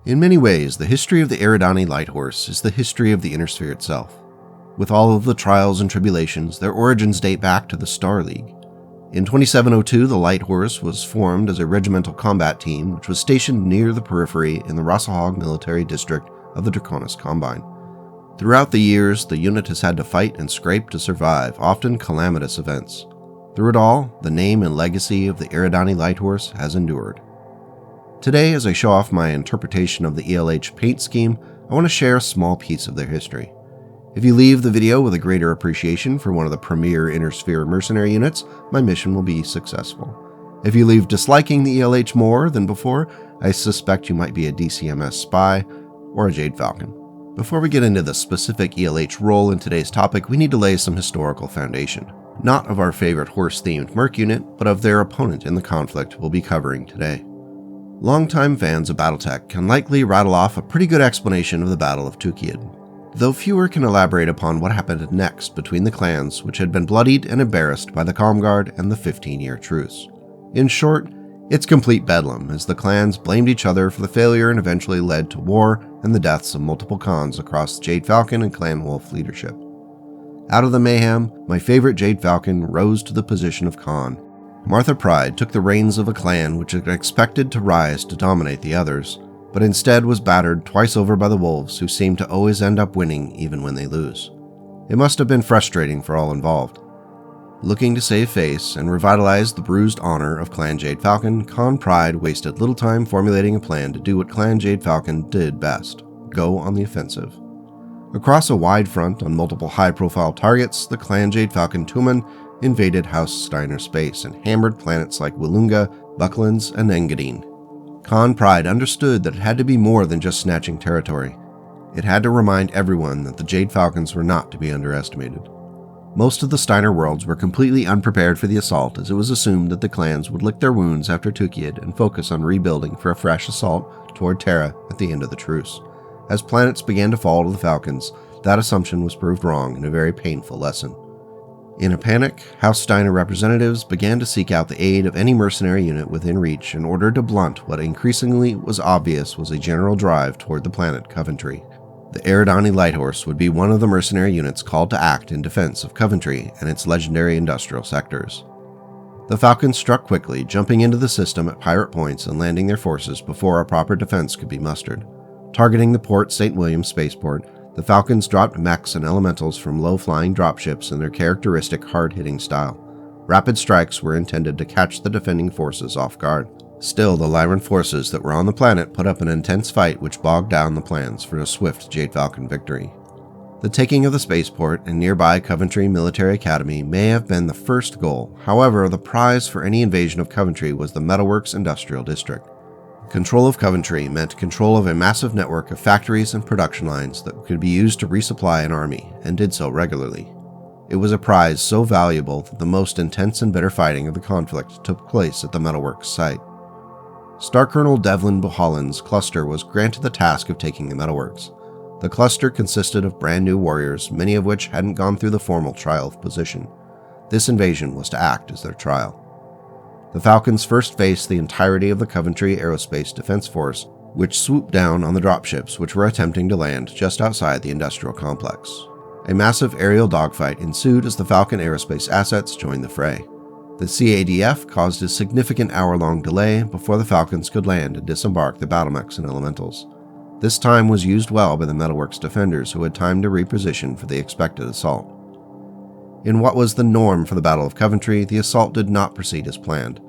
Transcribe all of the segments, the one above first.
In many ways, the history of the Eridani Light Horse is the history of the Inner Sphere itself. With all of the trials and tribulations, their origins date back to the Star League. In 2702, the Light Horse was formed as a regimental combat team which was stationed near the periphery in the Rossahog military district of the Draconis Combine. Throughout the years, the unit has had to fight and scrape to survive, often calamitous events. Through it all, the name and legacy of the Eridani Light Horse has endured. Today, as I show off my interpretation of the ELH paint scheme, I want to share a small piece of their history. If you leave the video with a greater appreciation for one of the premier Inner Sphere mercenary units, my mission will be successful. If you leave disliking the ELH more than before, I suspect you might be a DCMS spy or a Jade Falcon. Before we get into the specific ELH role in today's topic, we need to lay some historical foundation. Not of our favorite horse-themed merc unit, but of their opponent in the conflict we'll be covering today. Longtime fans of BattleTech can likely rattle off a pretty good explanation of the Battle of Tukiad, though fewer can elaborate upon what happened next between the clans which had been bloodied and embarrassed by the Calmguard and the 15-year truce. In short, it's complete bedlam, as the clans blamed each other for the failure and eventually led to war and the deaths of multiple Khans across Jade Falcon and Clan Wolf leadership. Out of the mayhem, my favorite Jade Falcon rose to the position of Khan. Martha Pride took the reins of a clan which had expected to rise to dominate the others, but instead was battered twice over by the wolves who seem to always end up winning even when they lose. It must have been frustrating for all involved. Looking to save face and revitalize the bruised honor of Clan Jade Falcon, Khan Pride wasted little time formulating a plan to do what Clan Jade Falcon did best: go on the offensive. Across a wide front on multiple high-profile targets, the Clan Jade Falcon Tumen invaded House Steiner space and hammered planets like Willunga, Bucklands, and Engadine. Khan Pride understood that it had to be more than just snatching territory. It had to remind everyone that the Jade Falcons were not to be underestimated. Most of the Steiner worlds were completely unprepared for the assault, as it was assumed that the clans would lick their wounds after Tukiad and focus on rebuilding for a fresh assault toward Terra at the end of the truce. As planets began to fall to the Falcons, that assumption was proved wrong in a very painful lesson. In a panic, House Steiner representatives began to seek out the aid of any mercenary unit within reach in order to blunt what increasingly was obvious was a general drive toward the planet Coventry. The Eridani Light Horse would be one of the mercenary units called to act in defense of Coventry and its legendary industrial sectors. The Falcons struck quickly, jumping into the system at pirate points and landing their forces before a proper defense could be mustered. Targeting the Port St. William spaceport, the Falcons dropped mechs and elementals from low-flying dropships in their characteristic hard-hitting style. Rapid strikes were intended to catch the defending forces off guard. Still, the Lyran forces that were on the planet put up an intense fight which bogged down the plans for a swift Jade Falcon victory. The taking of the spaceport and nearby Coventry Military Academy may have been the first goal. However, the prize for any invasion of Coventry was the Metalworks Industrial District. Control of Coventry meant control of a massive network of factories and production lines that could be used to resupply an army, and did so regularly. It was a prize so valuable that the most intense and bitter fighting of the conflict took place at the Metalworks site. Star Colonel Devlin Buhalan's cluster was granted the task of taking the Metalworks. The cluster consisted of brand new warriors, many of which hadn't gone through the formal trial of position. This invasion was to act as their trial. The Falcons first faced the entirety of the Coventry Aerospace Defense Force, which swooped down on the dropships which were attempting to land just outside the industrial complex. A massive aerial dogfight ensued as the Falcon Aerospace assets joined the fray. The CADF caused a significant hour-long delay before the Falcons could land and disembark the battlemechs and elementals. This time was used well by the Metalworks defenders, who had time to reposition for the expected assault. In what was the norm for the Battle of Coventry, the assault did not proceed as planned.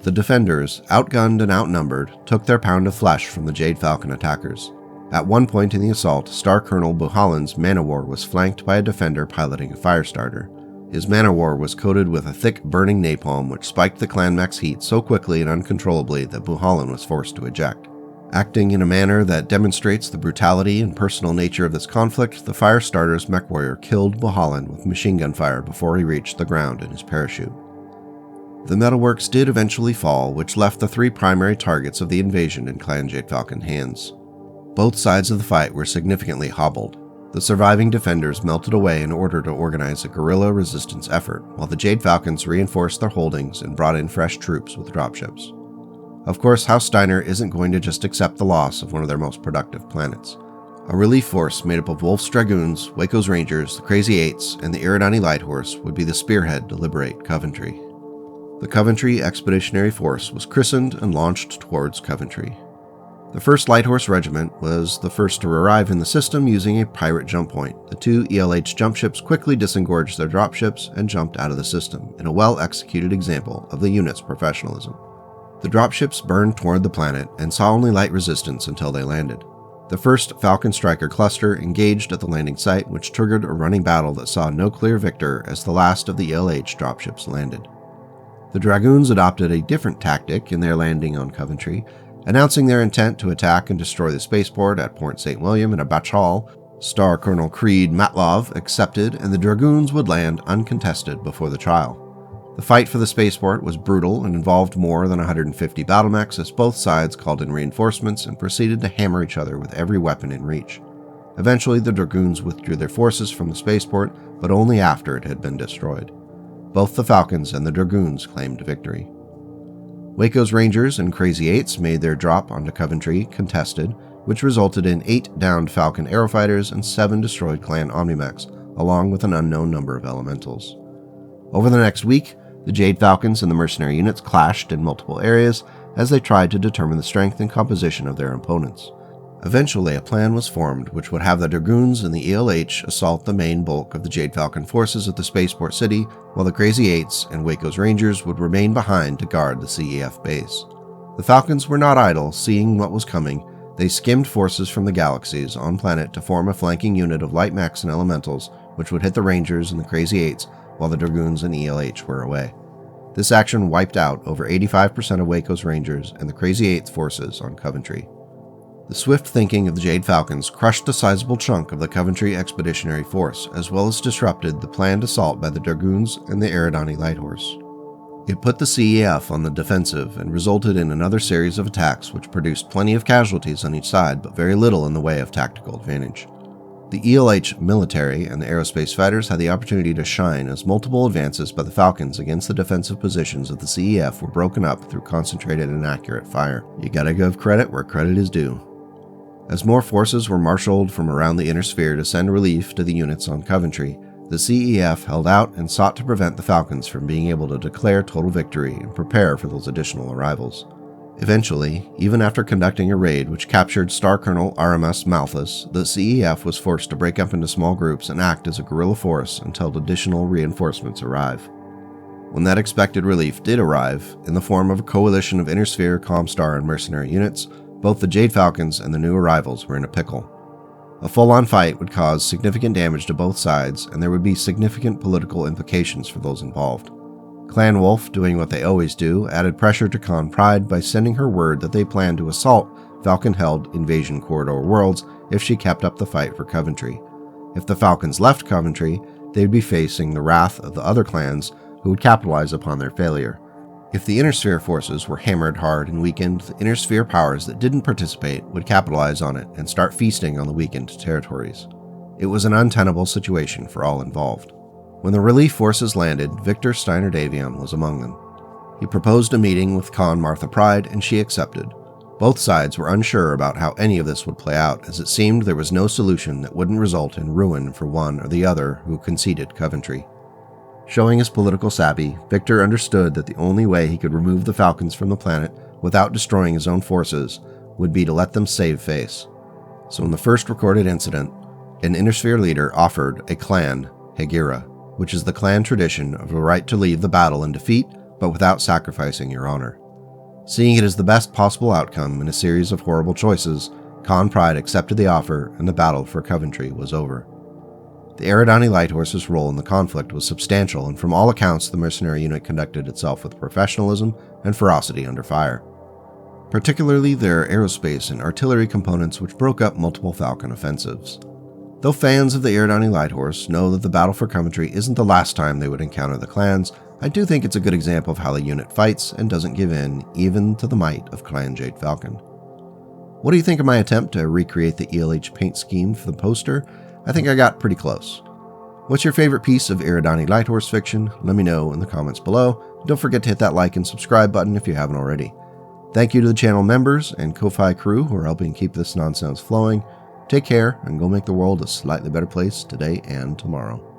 The defenders, outgunned and outnumbered, took their pound of flesh from the Jade Falcon attackers. At one point in the assault, Star Colonel Buhalan's Manowar was flanked by a defender piloting a firestarter. His Manowar was coated with a thick, burning napalm which spiked the clan mech's heat so quickly and uncontrollably that Buhalan was forced to eject. Acting in a manner that demonstrates the brutality and personal nature of this conflict, the Firestarter's Mechwarrior killed Buhalan with machine gun fire before he reached the ground in his parachute. The Metalworks did eventually fall, which left the three primary targets of the invasion in Clan Jade Falcon hands. Both sides of the fight were significantly hobbled. The surviving defenders melted away in order to organize a guerrilla resistance effort, while the Jade Falcons reinforced their holdings and brought in fresh troops with dropships. Of course, House Steiner isn't going to just accept the loss of one of their most productive planets. A relief force made up of Wolf's Dragoons, Waco's Rangers, the Crazy Eights, and the Eridani Light Horse would be the spearhead to liberate Coventry. The Coventry Expeditionary Force was christened and launched towards Coventry. The 1st Light Horse Regiment was the first to arrive in the system using a pirate jump point. The 2 ELH jump ships quickly disengaged their dropships and jumped out of the system in a well-executed example of the unit's professionalism. The dropships burned toward the planet and saw only light resistance until they landed. The 1st Falcon Striker cluster engaged at the landing site, which triggered a running battle that saw no clear victor as the last of the ELH dropships landed. The Dragoons adopted a different tactic in their landing on Coventry, announcing their intent to attack and destroy the spaceport at Port St. William in a Bachal. Star Colonel Creed Matlov accepted, and the Dragoons would land uncontested before the trial. The fight for the spaceport was brutal and involved more than 150 battle mechs as both sides called in reinforcements and proceeded to hammer each other with every weapon in reach. Eventually, the Dragoons withdrew their forces from the spaceport, but only after it had been destroyed. Both the Falcons and the Dragoons claimed victory. Waco's Rangers and Crazy Eights made their drop onto Coventry contested, which resulted in 8 downed Falcon Aerofighters and 7 destroyed Clan Omnimechs, along with an unknown number of elementals. Over the next week, the Jade Falcons and the mercenary units clashed in multiple areas as they tried to determine the strength and composition of their opponents. Eventually, a plan was formed which would have the Dragoons and the ELH assault the main bulk of the Jade Falcon forces at the spaceport city, while the Crazy Eights and Waco's Rangers would remain behind to guard the CEF base. The Falcons were not idle. Seeing what was coming, they skimmed forces from the galaxies on planet to form a flanking unit of light mechs and elementals, which would hit the Rangers and the Crazy Eights while the Dragoons and ELH were away. This action wiped out over 85% of Waco's Rangers and the Crazy Eighth forces on Coventry. The swift thinking of the Jade Falcons crushed a sizable chunk of the Coventry Expeditionary Force, as well as disrupted the planned assault by the Dragoons and the Eridani Light Horse. It put the CEF on the defensive and resulted in another series of attacks which produced plenty of casualties on each side, but very little in the way of tactical advantage. The ELH military and the aerospace fighters had the opportunity to shine as multiple advances by the Falcons against the defensive positions of the CEF were broken up through concentrated and accurate fire. You gotta give credit where credit is due. As more forces were marshaled from around the inner sphere to send relief to the units on Coventry, the CEF held out and sought to prevent the Falcons from being able to declare total victory and prepare for those additional arrivals. Eventually, even after conducting a raid which captured Star Colonel RMS Malthus, the CEF was forced to break up into small groups and act as a guerrilla force until additional reinforcements arrive. When that expected relief did arrive, in the form of a coalition of Inner-Sphere, Comstar, and mercenary units, both the Jade Falcons and the new arrivals were in a pickle. A full-on fight would cause significant damage to both sides, and there would be significant political implications for those involved. Clan Wolf, doing what they always do, added pressure to Khan Pride by sending her word that they planned to assault Falcon-held Invasion Corridor worlds if she kept up the fight for Coventry. If the Falcons left Coventry, they'd be facing the wrath of the other clans who would capitalize upon their failure. If the Inner Sphere forces were hammered hard and weakened, the Inner Sphere powers that didn't participate would capitalize on it and start feasting on the weakened territories. It was an untenable situation for all involved. When the relief forces landed, Victor Steiner Davion was among them. He proposed a meeting with Khan Martha Pride, and she accepted. Both sides were unsure about how any of this would play out, as it seemed there was no solution that wouldn't result in ruin for one or the other who conceded Coventry. Showing his political savvy, Victor understood that the only way he could remove the Falcons from the planet without destroying his own forces would be to let them save face. So in the first recorded incident, an Inner-Sphere leader offered a clan Hegira, which is the clan tradition of the right to leave the battle in defeat, but without sacrificing your honor. Seeing it as the best possible outcome in a series of horrible choices, Khan Pride accepted the offer, and the battle for Coventry was over. The Eridani Light Horse's role in the conflict was substantial, and from all accounts the mercenary unit conducted itself with professionalism and ferocity under fire. Particularly their aerospace and artillery components which broke up multiple Falcon offensives. Though fans of the Eridani Light Horse know that the battle for Coventry isn't the last time they would encounter the clans, I do think it's a good example of how the unit fights and doesn't give in, even to the might of Clan Jade Falcon. What do you think of my attempt to recreate the ELH paint scheme for the poster? I think I got pretty close. What's your favorite piece of Eridani Light Horse fiction? Let me know in the comments below. Don't forget to hit that like and subscribe button if you haven't already. Thank you to the channel members and Ko-Fi crew who are helping keep this nonsense flowing. Take care and go make the world a slightly better place today and tomorrow.